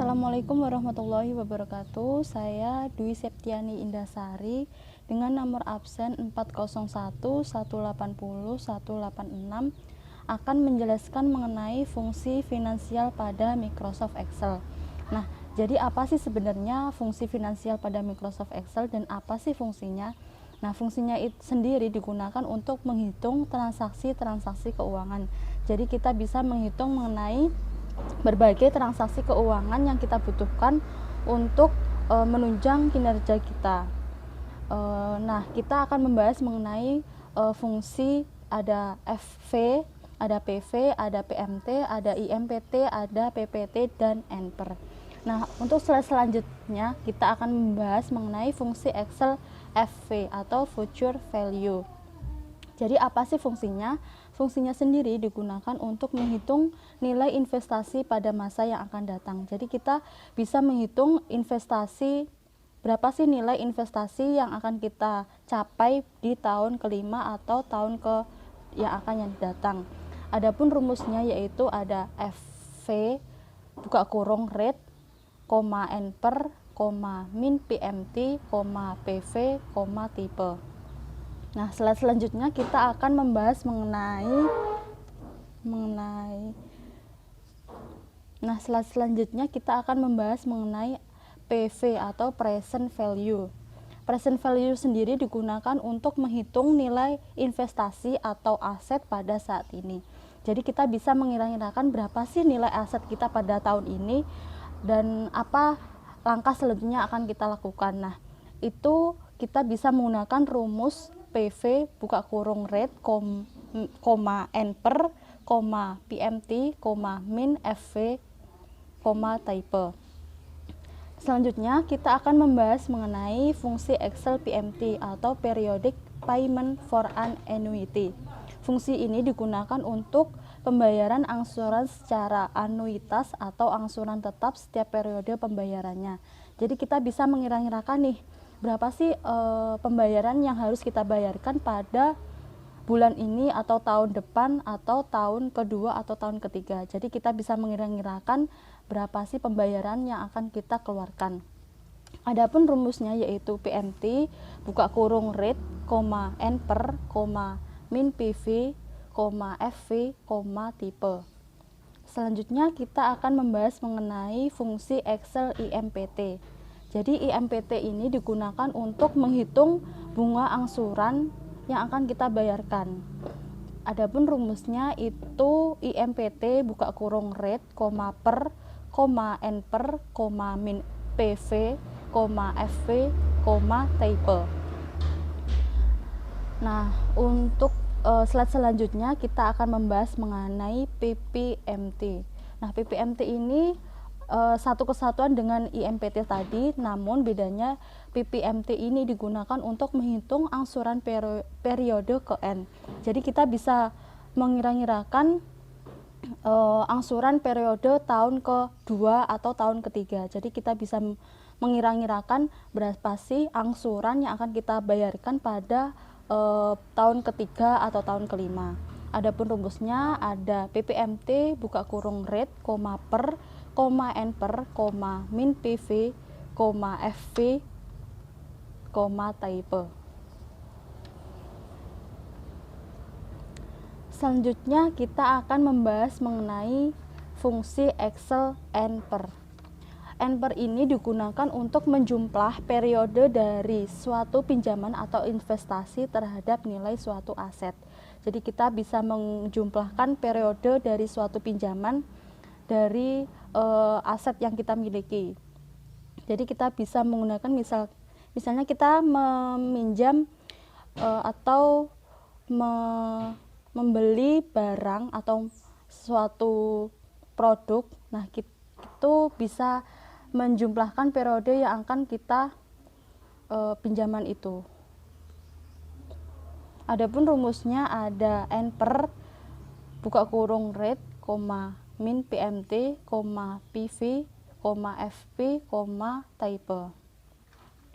Assalamualaikum warahmatullahi wabarakatuh. Saya Dwi Septiani Indasari dengan nomor absen 401 180 186 akan menjelaskan mengenai fungsi finansial pada Microsoft Excel. Nah, jadi apa sih sebenarnya fungsi finansial pada Microsoft Excel dan apa sih fungsinya? Nah, fungsinya itu sendiri digunakan untuk menghitung transaksi-transaksi keuangan. Jadi kita bisa menghitung mengenai berbagai transaksi keuangan yang kita butuhkan untuk menunjang kinerja kita. Nah, kita akan membahas mengenai fungsi ada FV, ada PV, ada PMT, ada IMPT, ada PPT, dan NPER. Nah, untuk slide selanjutnya kita akan membahas mengenai fungsi Excel FV atau Future Value. Jadi apa sih fungsinya? Fungsinya sendiri digunakan untuk menghitung nilai investasi pada masa yang akan datang. Jadi kita bisa menghitung investasi, berapa sih nilai investasi yang akan kita capai di tahun kelima atau tahun yang akan datang. Adapun rumusnya yaitu ada FV buka kurung rate, NPER, min PMT, PV, tipe. Nah, slide selanjutnya kita akan membahas mengenai PV atau present value. Present value sendiri digunakan untuk menghitung nilai investasi atau aset pada saat ini. Jadi kita bisa mengira-ngirakan berapa sih nilai aset kita pada tahun ini dan apa langkah selanjutnya akan kita lakukan. Nah, itu kita bisa menggunakan rumus PV buka kurung rate, NPER, PMT, min FV, type. Selanjutnya kita akan membahas mengenai fungsi Excel PMT atau Periodic Payment for an Annuity. Fungsi ini digunakan untuk pembayaran angsuran secara anuitas atau angsuran tetap setiap periode pembayarannya. Jadi kita bisa mengira-ngirakan nih berapa sih pembayaran yang harus kita bayarkan pada bulan ini atau tahun depan atau tahun kedua atau tahun ketiga. Jadi kita bisa mengira-ngirakan berapa sih pembayaran yang akan kita keluarkan. Adapun rumusnya yaitu PMT buka kurung rate, NPER, min PV, FV, tipe. Selanjutnya kita akan membahas mengenai fungsi Excel IMPT. Jadi IMPT ini digunakan untuk menghitung bunga angsuran yang akan kita bayarkan. Adapun rumusnya itu IMPT buka kurung rate, PER, NPER, min PV, FV, type. Nah, untuk slide selanjutnya kita akan membahas mengenai PPMT. Nah, PPMT ini satu kesatuan dengan IMPT tadi, namun bedanya PPMT ini digunakan untuk menghitung angsuran periode ke N. Jadi kita bisa mengira-ngirakan angsuran periode tahun ke-2 atau tahun ketiga. Jadi kita bisa mengira-ngirakan berapa sih angsuran yang akan kita bayarkan pada tahun ketiga atau tahun kelima. Adapun rumusnya ada PPMT buka kurung rate, PER, NPER, min PV, FV, type. Selanjutnya kita akan membahas mengenai fungsi Excel NPER. NPER ini digunakan untuk menjumlah periode dari suatu pinjaman atau investasi terhadap nilai suatu aset. Jadi kita bisa menjumlahkan periode dari suatu pinjaman dari aset yang kita miliki. Jadi kita bisa menggunakan misalnya kita meminjam atau membeli barang atau suatu produk. Nah, itu bisa menjumlahkan periode yang akan kita pinjaman itu. Adapun rumusnya ada NPER buka kurung rate, min PMT, PV, FV, type.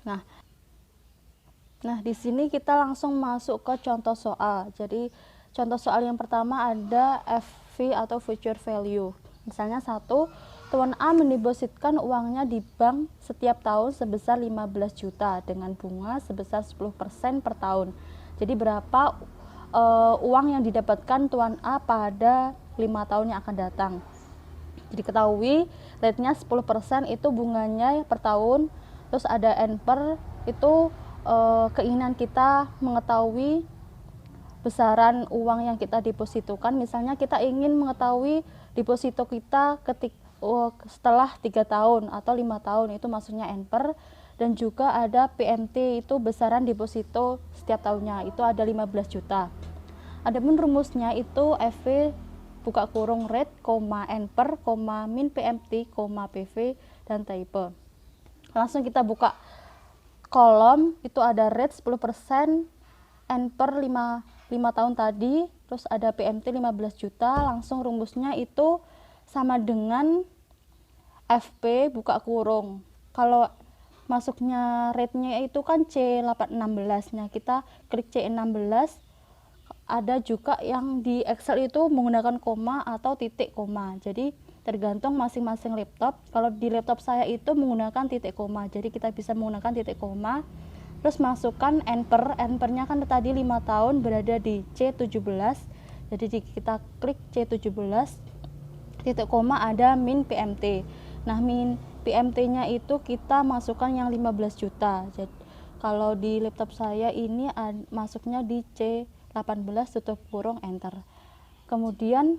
Nah, di sini kita langsung masuk ke contoh soal. Jadi contoh soal yang pertama ada FV atau future value. Misalnya 1, Tuan A mendepositkan uangnya di bank setiap tahun sebesar 15 juta dengan bunga sebesar 10% per tahun. Jadi berapa uang yang didapatkan Tuan A pada 5 tahun yang akan datang. Jadi ketahui rate-nya 10% itu bunganya per tahun. Terus ada NPER itu keinginan kita mengetahui besaran uang yang kita depositokan. Misalnya kita ingin mengetahui deposito kita setelah 3 tahun atau 5 tahun, itu maksudnya NPER. Dan juga ada PMT, itu besaran deposito setiap tahunnya, itu ada 15 juta. Adapun rumusnya itu FV buka kurung rate, NPER, min PMT, PV, dan type. Langsung kita buka kolom, itu ada rate 10%, NPER 5 tahun tadi, terus ada PMT 15 juta, langsung rumusnya itu sama dengan FP buka kurung. Kalau masuknya rate-nya itu kan C816-nya, kita klik C16. Ada juga yang di Excel itu menggunakan koma atau titik koma, jadi tergantung masing-masing laptop. Kalau di laptop saya itu menggunakan titik koma, jadi kita bisa menggunakan titik koma. Terus masukkan NPER-nya kan tadi 5 tahun berada di C17, jadi kita klik C17, titik koma ada min PMT. Nah, min PMT-nya itu kita masukkan yang 15 juta. Jadi kalau di laptop saya ini masuknya di C18 tutup kurung enter. Kemudian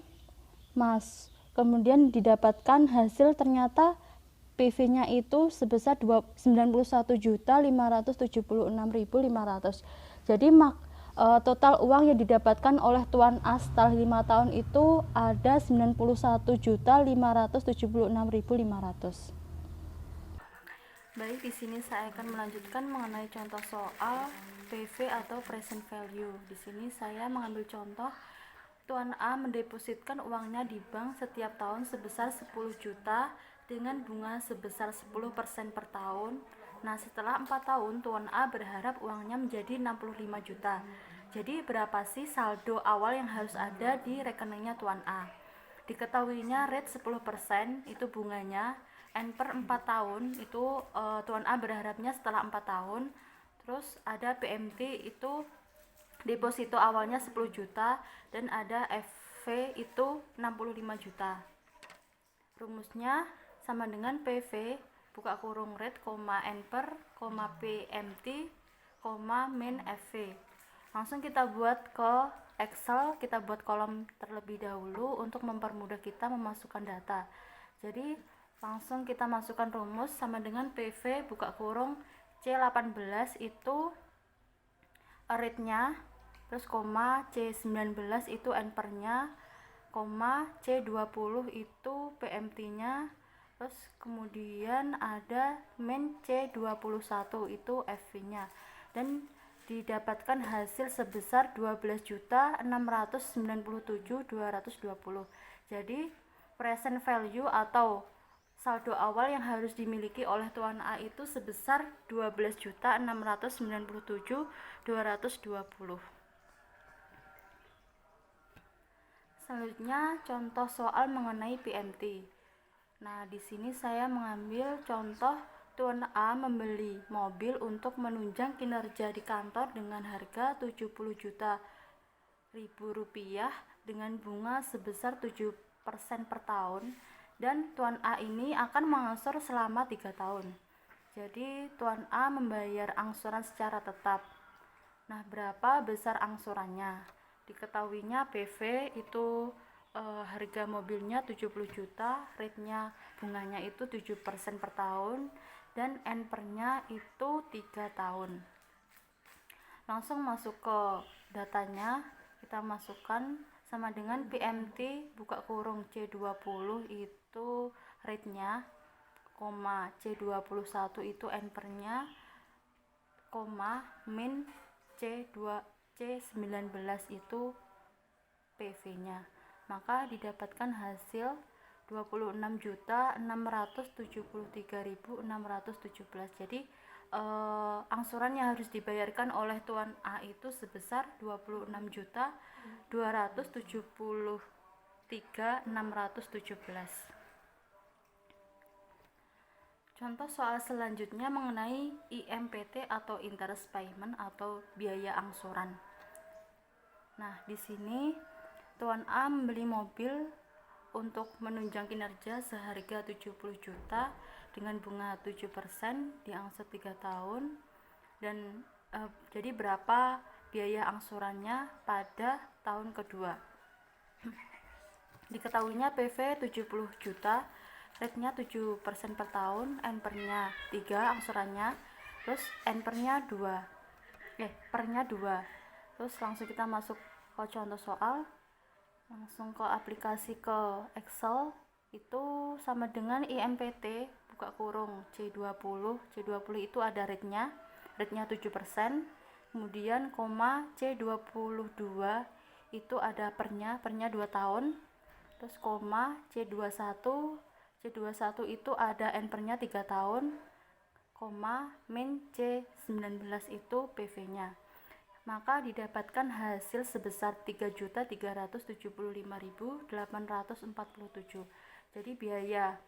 didapatkan hasil, ternyata PV-nya itu sebesar 91.576.500. Jadi total uang yang didapatkan oleh Tuan A setelah 5 tahun itu ada 91.576.500. Baik, di sini saya akan melanjutkan mengenai contoh soal PV atau present value. Di sini saya mengambil contoh Tuan A mendepositkan uangnya di bank setiap tahun sebesar 10 juta dengan bunga sebesar 10% per tahun. Nah, setelah 4 tahun Tuan A berharap uangnya menjadi 65 juta. Jadi berapa sih saldo awal yang harus ada di rekeningnya Tuan A? Diketahuinya rate 10% itu bunganya, NPER 4 tahun itu Tuan A berharapnya setelah 4 tahun. Terus ada PMT itu deposito awalnya 10 juta dan ada FV itu 65 juta. Rumusnya sama dengan PV buka kurung rate, NPER, PMT, min FV. Langsung kita buat ke Excel, kita buat kolom terlebih dahulu untuk mempermudah kita memasukkan data. Jadi langsung kita masukkan rumus sama dengan PV buka kurung C18 itu rate-nya, terus C19 itu NPER-nya, C20 itu PMT-nya, terus kemudian ada min C21 itu FV-nya, dan didapatkan hasil sebesar 12.697.220. Jadi present value atau saldo awal yang harus dimiliki oleh Tuan A itu sebesar 12.697.220. Selanjutnya contoh soal mengenai PMT. Nah, di sini saya mengambil contoh Tuan A membeli mobil untuk menunjang kinerja di kantor dengan harga 70 juta rupiah dengan bunga sebesar 7% per tahun, dan Tuan A ini akan mengangsur selama 3 tahun. Jadi Tuan A membayar angsuran secara tetap. Nah, berapa besar angsurannya? Diketahuinya PV itu harga mobilnya 70 juta, rate-nya bunganya itu 7% per tahun, dan NPER-nya itu 3 tahun. Langsung masuk ke datanya, kita masukkan sama dengan PMT buka kurung C20 itu rate-nya, C21 itu NPER-nya, min C19 itu PV-nya. Maka didapatkan hasil 26.673.617. Jadi angsuran yang harus dibayarkan oleh Tuan A itu sebesar 26.273.617. Contoh soal selanjutnya mengenai IMPT atau interest payment atau biaya angsuran. Nah, di sini Tuan A membeli mobil untuk menunjang kinerja seharga 70 juta dengan bunga 7% diangsur 3 tahun dan jadi berapa biaya angsurannya pada tahun kedua. Diketahuinya PV 70 juta, rate-nya 7% per tahun, N/nya 3 angsurannya, terus N/nya 2. Per-nya 2. Terus langsung kita masuk ke contoh soal. Langsung ke aplikasi ke Excel, itu sama dengan IMPT buka kurung C20. C20 itu ada rate-nya 7%. Kemudian koma C22 itu ada per-nya 2 tahun. Terus koma C21 itu ada N/nya 3 tahun, koma min C19 itu PV-nya. Maka didapatkan hasil sebesar 3.375.847. Jadi biaya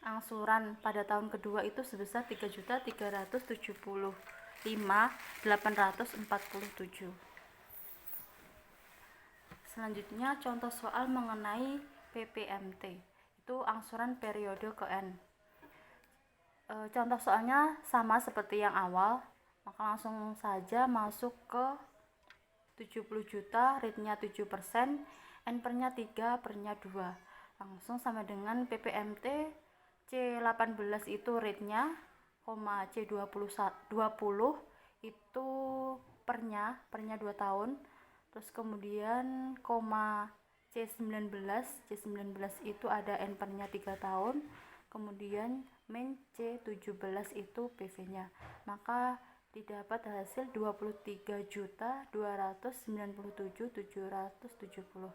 angsuran pada tahun kedua itu sebesar 3.375.847. Selanjutnya contoh soal mengenai PPMT, itu angsuran periode ke N. Contoh soalnya sama seperti yang awal, maka langsung saja masuk ke 70 juta, rate-nya 7%, N/nya 3, per-nya 2. Langsung sama dengan PPMT C18 itu rate-nya, C20 itu per-nya 2 tahun. Terus kemudian C19 itu ada N/nya 3 tahun. Kemudian min C17 itu PV-nya. Maka didapat hasil 23.297.770.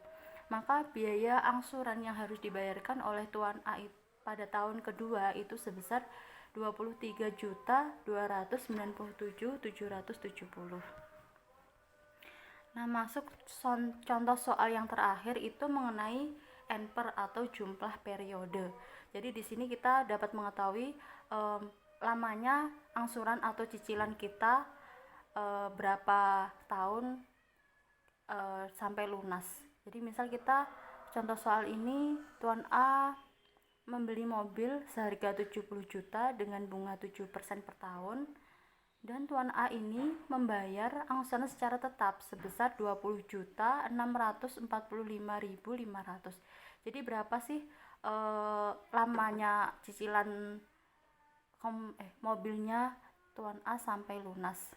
Maka biaya angsuran yang harus dibayarkan oleh Tuan A pada tahun kedua itu sebesar 23.297.770. Nah, masuk contoh soal yang terakhir itu mengenai N/per atau jumlah periode. Jadi di sini kita dapat mengetahui lamanya angsuran atau cicilan kita berapa tahun sampai lunas. Jadi misal kita contoh soal ini, Tuan A membeli mobil seharga 70 juta dengan bunga 7% per tahun, dan Tuan A ini membayar angsuran secara tetap sebesar 20.645.500. Jadi berapa sih lamanya cicilan mobilnya Tuan A sampai lunas?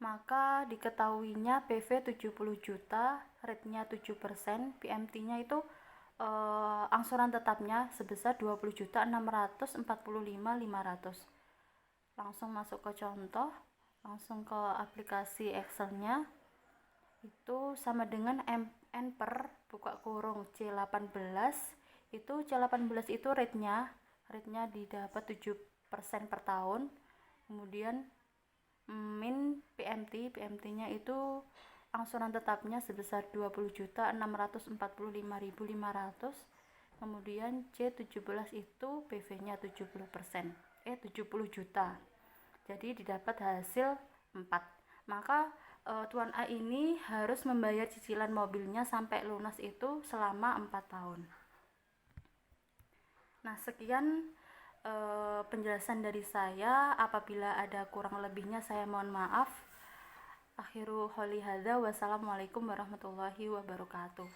Maka diketahuinya PV 70 juta, rate-nya 7%, PMT-nya itu angsuran tetapnya sebesar 20.645.500. Langsung masuk ke contoh, langsung ke aplikasi Excel-nya, itu sama dengan N/per buka kurung C18. Itu C18 itu rate-nya didapat 7% per tahun. Kemudian min PMT-nya itu angsuran tetapnya sebesar 20.645.500. Kemudian C17 itu PV-nya 70%, 70 juta. Jadi didapat hasil 4. Maka Tuan A ini harus membayar cicilan mobilnya sampai lunas itu selama 4 tahun. Nah, sekian penjelasan dari saya. Apabila ada kurang lebihnya saya mohon maaf. Akhiru qouli hadza, wassalamualaikum warahmatullahi wabarakatuh.